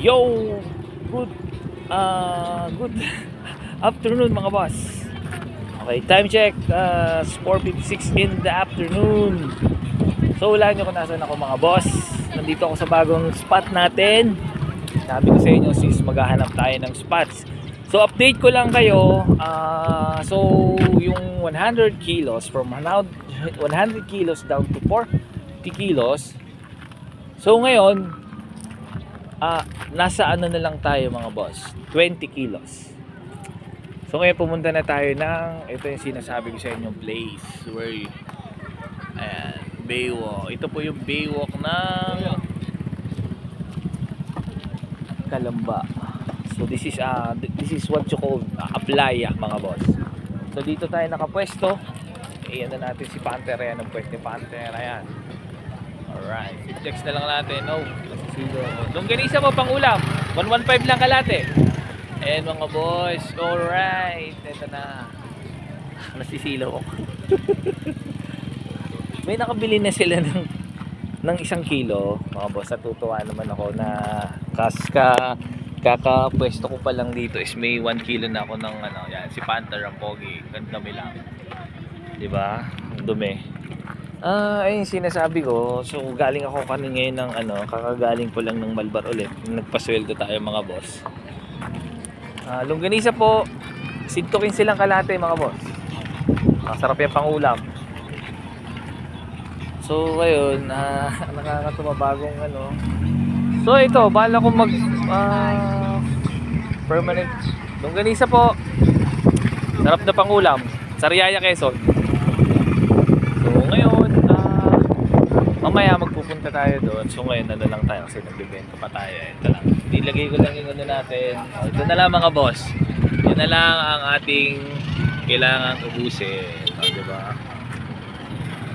Yo! Good good afternoon mga boss. Okay, time check. 4:56 in the afternoon. So wala nyo kung nasan ako mga boss. Nandito ako sa bagong spot natin. Sabi ko sa inyo sis, maghahanap tayo ng spots. So update ko lang kayo. So yung 100 kilos from 100 kilos down to 40 kilos. So ngayon nasa ano na lang tayo mga boss, 20 kilos. So ngayon pumunta na tayo ng, ito yung sinasabi ko sa inyo, place where ayan, Baywalk. Ito po yung Baywalk ng Calamba. So this is what you call a playa mga boss. So dito tayo nakapwesto. Ayan na natin si Panther. Ayan ang pwesto ni Panther. Ayan. Alright, flex na lang natin. Longganisa mo pang ulam, 115 lang kalate. And mga boys, alright, ito na. Nasisilaw ako. May nakabili na sila ng 1 kilo. Mga boss, natutuwa naman ako na kakapwesto ko pa lang dito is may 1 kilo na ako ng ano, yan, si Panther ang pogi. Gandami lang. Diba? Dumi. Ayun sinasabi ko. So galing ako kanina ngayon ng ano, kakagaling ko lang ng Malbar ulit. Nagpasweldo tayo mga boss. Longganisa po, 115 silang kalate mga boss. Masarap yung pangulam. So ngayon, nakakatuwa bagong ano. So ito, bala ko mag permanent longganisa po. Sarap na pangulam. Sariaya Quezon. So ngayon, mamaya magpupunta tayo doon. So ngayon na lang tayo kasi nagbibenta pa tayo. Ito lang. Nilagay ko lang yung ano natin. Ito na lang mga boss. Yun na lang ang ating kailangan ubusin. Diba?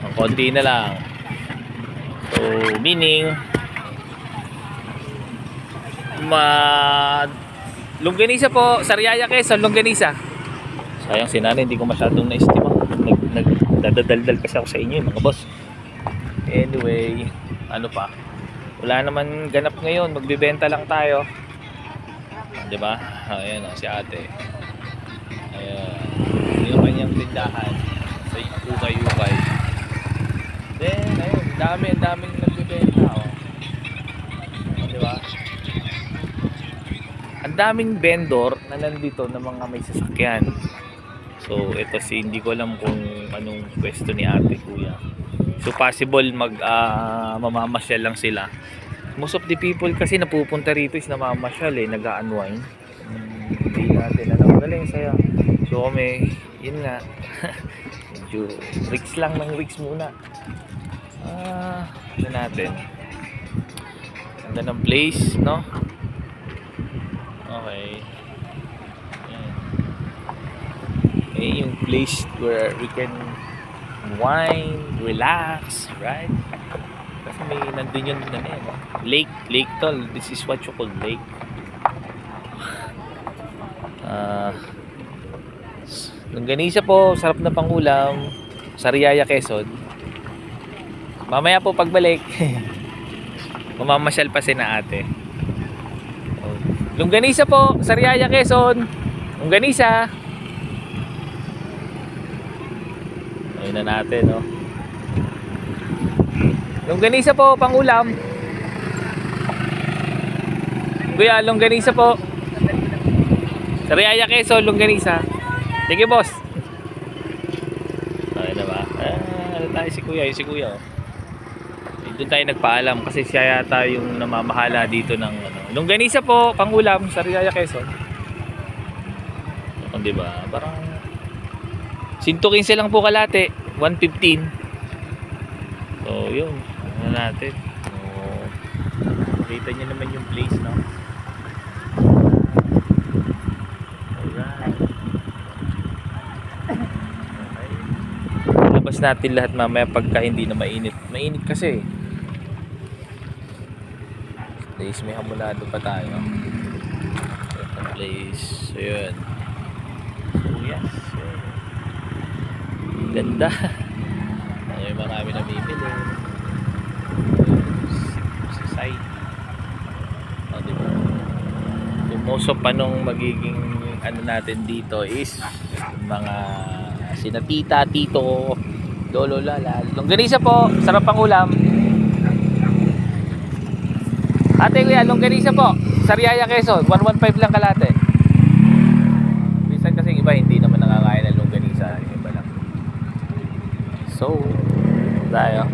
Ang konti na lang. So meaning longganisa po, Sariaya Quezon, longganisa. Sayang si nanay, hindi ko masyadong na-estima. Nagdadaldal kasi ako sa inyo mga boss. Anyway, ano pa? Wala naman ganap ngayon, magbebenta lang tayo. 'Di ba? Ayan si ate. Ayan. Yung kanyang tindahan sa ukay-ukay. Then, ayun, daming nagbebenta, oh. 'Di ba? Ang daming vendor na nandito na mga may sasakyan. So, ito hindi ko alam kung anong pwesto ni ate, kuya. So possible mamamasyal lang sila. Most of the people kasi napupunta rito is namamasyal nag-unwind. Hindi natin alam, galing saya. So kami, yun nga. Medyo risk lang ng risk muna. Ano natin? Ganda ng place, no? Okay. Yung place where we can wine, relax, right? Kasi may nandun yun lake tol. This is what you call lake. Longganisa po, sarap na pangulam. Sariaya Quezon. Mamaya po pagbalik mamamasyal pa si na ate. Longganisa po, Sariaya Quezon. Longganisa. Ayun na natin, no? Longganisa po, pangulam. Kuya, longganisa po. Sariaya Quezon, longganisa. Sige, boss. Ayun na ba? Ano tayo si kuya? Yung si kuya, oh. Doon tayo nagpaalam kasi siya yata yung namamahala dito ng ano. Longganisa po, pangulam, Sariaya Quezon. Di ba? Parang 115 lang po kalate, 115. So yun, ano natin. So, kita nyo naman yung place, no? Alright. Okay. Labas natin lahat mamaya pagka hindi na mainit. Mainit kasi. Place, may hamonado pa tayo. Ito place. So yun. So yes. Ganda. Ay, marami na bibili. Sa site. O, diba? most of panong magiging ano natin dito is mga sina tita, tito, lolo, lala. Longganisa po, sarap pang ulam. Ate kuya, longganisa po, Sariaya, Quezon, 115 lang kalate. Minsan kasi iba hindi naman nakakain ng longganisa, yung iba lang. So, tayo.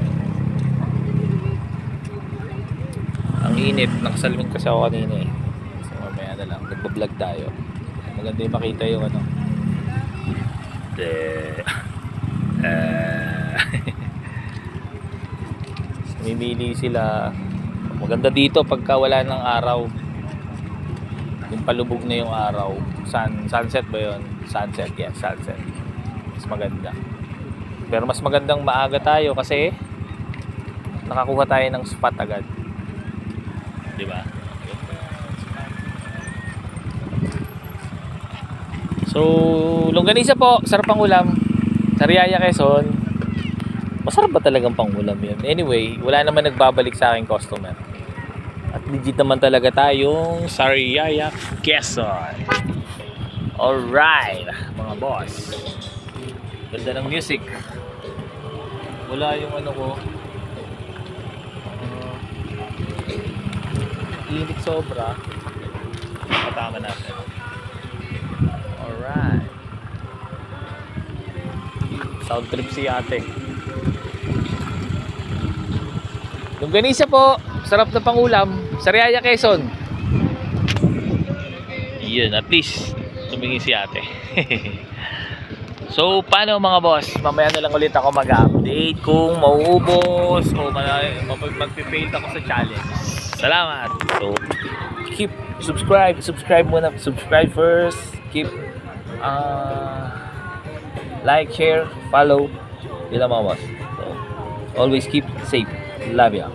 Ang init, nakasalamin kasi ako kanina eh. So mamaya na lang, nagbablog tayo. Maganda yung makita yung ano. Mimili sila. Maganda dito pagka wala ng araw. Yung palubog na yung araw. Sunset ba yun? Sunset, yeah, sunset. Mas maganda. Pero mas magandang maaga tayo kasi nakakuha tayo ng spot agad. Di ba? So, longganisa po, sarap ang ulam. Sariaya, Quezon. Masarap ba talagang pangulam yun? Anyway, wala naman nagbabalik sa akin customer. At legit naman talaga tayong Sariaya, Quezon. Alright, mga boss. Ganda ng music. Wala yung ano ko. Init sobra. Patama natin. Alright. Sound trip si ate. Longganisa po. Sarap na pangulam. Sariaya, Quezon. Yun, at least tumingin si ate. So, paano mga boss? Mamaya na lang ulit ako mag-update kung mauubos o mag-fail ako sa challenge. Salamat. So, keep subscribe muna. Subscribe first. Keep like, share, follow. Yun lang mga boss. So, always keep safe. Love ya.